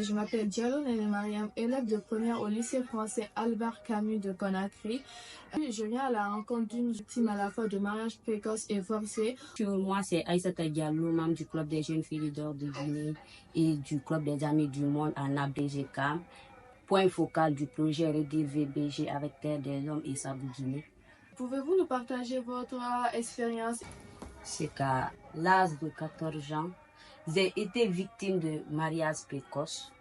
Je m'appelle Diallo Nene Mariam, élève de première au lycée français Albert Camus de Conakry. Je viens à la rencontre d'une victime à la fois de mariage précoce et forcé. Moi, c'est Aïssata Diallo, membre du club des jeunes filles leaders de Guinée et du club des amis du monde en ABGK. Point focal du projet RDVBG avec Terre des Hommes et Sabou Guinée. Pouvez-vous nous partager votre expérience? C'est qu'à l'âge de 14 ans, j'ai été victime de mariage précoce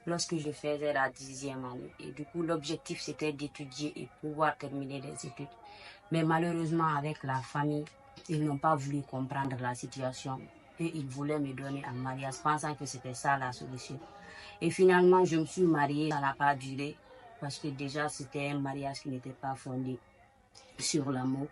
lorsque je faisais la 10e année. Et du coup, l'objectif, c'était d'étudier et pouvoir terminer les études. Mais malheureusement, avec la famille, ils n'ont pas voulu comprendre la situation. Et ils voulaient me donner un mariage, pensant que c'était ça la solution. Et finalement, je me suis mariée, ça n'a pas duré, parce que déjà, c'était un mariage qui n'était pas fondé sur l'amour.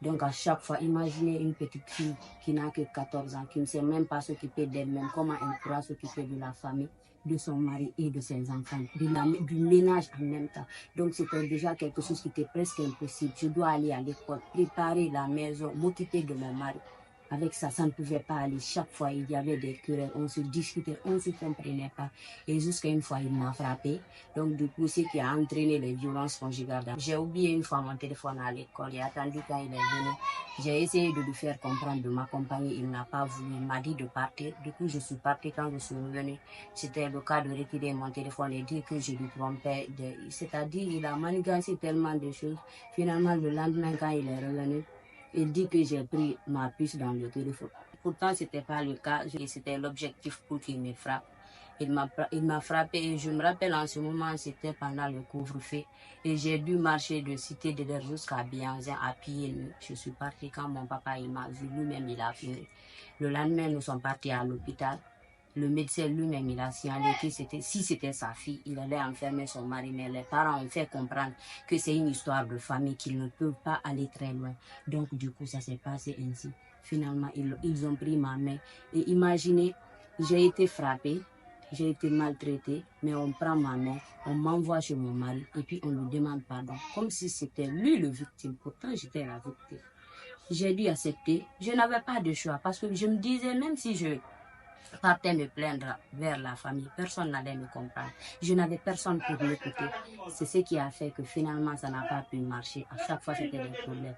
Donc à chaque fois, imaginez une petite fille qui n'a que 14 ans, qui ne sait même pas s'occuper d'elle-même, comment elle pourra s'occuper de la famille, de son mari et de ses enfants, du ménage en même temps. Donc c'était déjà quelque chose qui était presque impossible. Je dois aller à l'école, préparer la maison, m'occuper de mon mari. Avec ça, ça ne pouvait pas aller. Chaque fois, il y avait des querelles, on se discutait, on ne se comprenait pas. Et jusqu'à une fois, il m'a frappé. Donc, du coup, c'est qui a entraîné les violences conjugales. J'ai oublié une fois mon téléphone à l'école. J'ai attendu quand il est venu. J'ai essayé de lui faire comprendre, de m'accompagner. Il n'a pas voulu. Il m'a dit de partir. Du coup, je suis partie quand je suis revenue. C'était le cas de retirer mon téléphone et dire que je lui trompais. C'est-à-dire, il a manigancé tellement de choses. Finalement, le lendemain, quand il est revenu, il dit que j'ai pris ma puce dans le téléphone. Pourtant, ce n'était pas le cas. C'était l'objectif pour qu'il me frappe. Il m'a frappé et je me rappelle en ce moment, c'était pendant le couvre-feu. Et j'ai dû marcher de Cité de l'Air jusqu'à Bianzin à pied. Je suis partie quand mon papa il m'a vu, lui-même il a pleuré. Le lendemain, nous sommes partis à l'hôpital. Le médecin lui-même, il a signalé que si c'était sa fille, il allait enfermer son mari. Mais les parents ont fait comprendre que c'est une histoire de famille, qu'ils ne peuvent pas aller très loin. Donc, du coup, ça s'est passé ainsi. Finalement, ils ont pris ma main. Et imaginez, j'ai été frappée, j'ai été maltraitée, mais on prend ma main, on m'envoie chez mon mari et puis on lui demande pardon. Comme si c'était lui le victime. Pourtant, j'étais la victime. J'ai dû accepter. Je n'avais pas de choix parce que je me disais, même si je partais me plaindre vers la famille, personne n'allait me comprendre. Je n'avais personne pour m'écouter. C'est ce qui a fait que finalement, ça n'a pas pu marcher. À chaque fois, c'était des problèmes.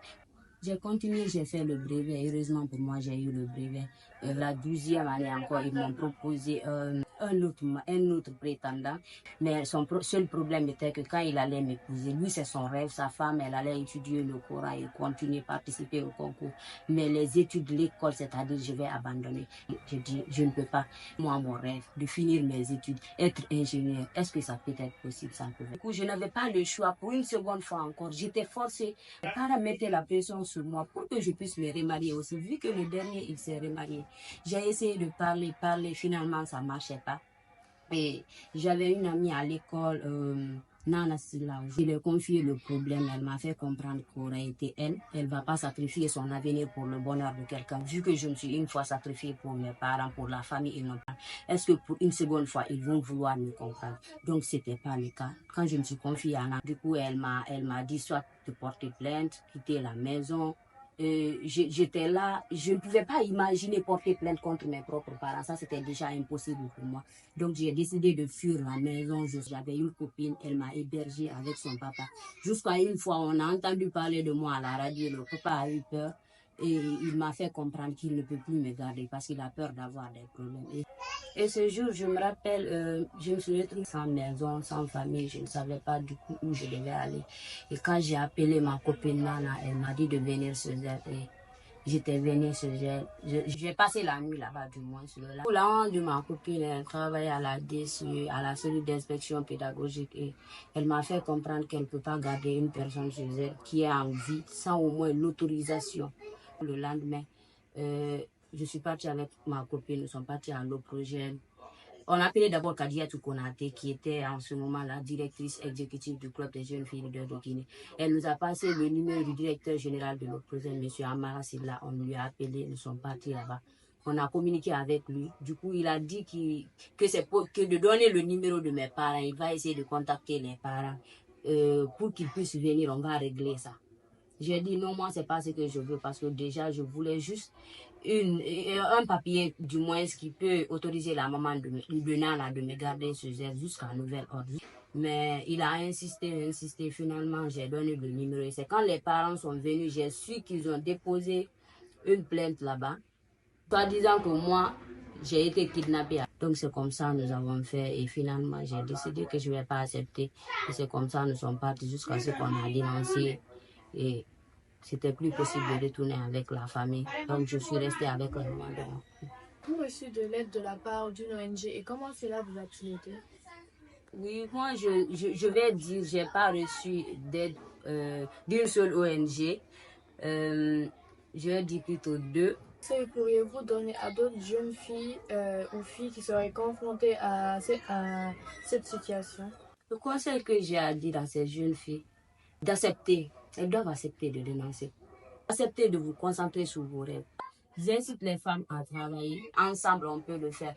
J'ai continué, j'ai fait le brevet. Heureusement pour moi, j'ai eu le brevet. La 12e année encore, ils m'ont proposé un autre prétendant. Mais son seul problème était que quand il allait m'épouser, lui, c'est son rêve. Sa femme, elle allait étudier le Coran et continuer à participer au concours. Mais les études de l'école, c'est-à-dire, je vais abandonner. Je dis, je ne peux pas. Moi, mon rêve, de finir mes études, être ingénieur, est-ce que ça peut être possible? Ça peut. Du coup, je n'avais pas le choix. Pour une seconde fois encore, j'étais forcée. Les parents mettaient la pression sur moi pour que je puisse me remarier aussi. Vu que le dernier, il s'est remarié. J'ai essayé de parler. Finalement, ça ne marchait pas. Et j'avais une amie à l'école, Nana Silla. Je lui ai confié le problème. Elle m'a fait comprendre qu'aurait été elle. Elle ne va pas sacrifier son avenir pour le bonheur de quelqu'un. Vu que je me suis une fois sacrifiée pour mes parents, pour la famille, ils n'ont pas. Est-ce que pour une seconde fois, ils vont vouloir me comprendre? Donc, ce n'était pas le cas. Quand je me suis confiée à Nana, du coup, elle m'a dit soit de porter plainte, quitter la maison. J'étais là, je ne pouvais pas imaginer porter plainte contre mes propres parents. Ça, c'était déjà impossible pour moi. Donc, j'ai décidé de fuir la maison. J'avais une copine, elle m'a hébergée avec son papa. Jusqu'à une fois, on a entendu parler de moi à la radio. Le papa a eu peur et il m'a fait comprendre qu'il ne peut plus me garder parce qu'il a peur d'avoir des problèmes. Et ce jour, je me rappelle, je me suis retrouvée sans maison, sans famille. Je ne savais pas du coup où je devais aller. Et quand j'ai appelé ma copine Nana, elle m'a dit de venir chez elle. Et j'étais venue chez elle. J'ai passé la nuit là-bas, du moins. La honte de ma copine, elle travaillait à la DSU, à la cellule d'inspection pédagogique. Et elle m'a fait comprendre qu'elle ne peut pas garder une personne chez elle qui est en vie sans au moins l'autorisation. Le lendemain, je suis partie avec ma copine, nous sommes partis à l'Oprogène. On a appelé d'abord Kadiatou Konaté, qui était en ce moment la directrice exécutive du club des jeunes filles de Guinée. Elle nous a passé le numéro du directeur général de l'Oprogène, M. Amara Silla. On lui a appelé, nous sommes partis là-bas. On a communiqué avec lui. Du coup, il a dit que c'est que de donner le numéro de mes parents. Il va essayer de contacter les parents pour qu'ils puissent venir. On va régler ça. J'ai dit non, moi, c'est pas ce que je veux parce que déjà, je voulais juste un papier du moins qui peut autoriser la maman de me garder chez elle jusqu'à nouvel ordre. Mais il a insisté, finalement j'ai donné le numéro. Et c'est quand les parents sont venus, j'ai su qu'ils ont déposé une plainte là-bas, soit disant que moi, j'ai été kidnappée. Donc c'est comme ça nous avons fait et finalement j'ai décidé que je ne vais pas accepter. Et c'est comme ça nous sommes partis jusqu'à ce qu'on a dénoncé. Et c'était plus possible de retourner avec la famille. Donc je suis restée avec la maman de mon fils. Vous avez reçu de l'aide de la part d'une ONG et comment cela vous a-t-il été? Oui, moi je vais dire, je n'ai pas reçu d'aide d'une seule ONG. Je vais dire plutôt deux. Pourriez-vous donner à d'autres jeunes filles ou filles qui seraient confrontées à cette situation? Le conseil que j'ai à dire à ces jeunes filles, d'accepter, elles doivent accepter de dénoncer. Accepter de vous concentrer sur vos rêves. J'incite les femmes à travailler. Ensemble, on peut le faire.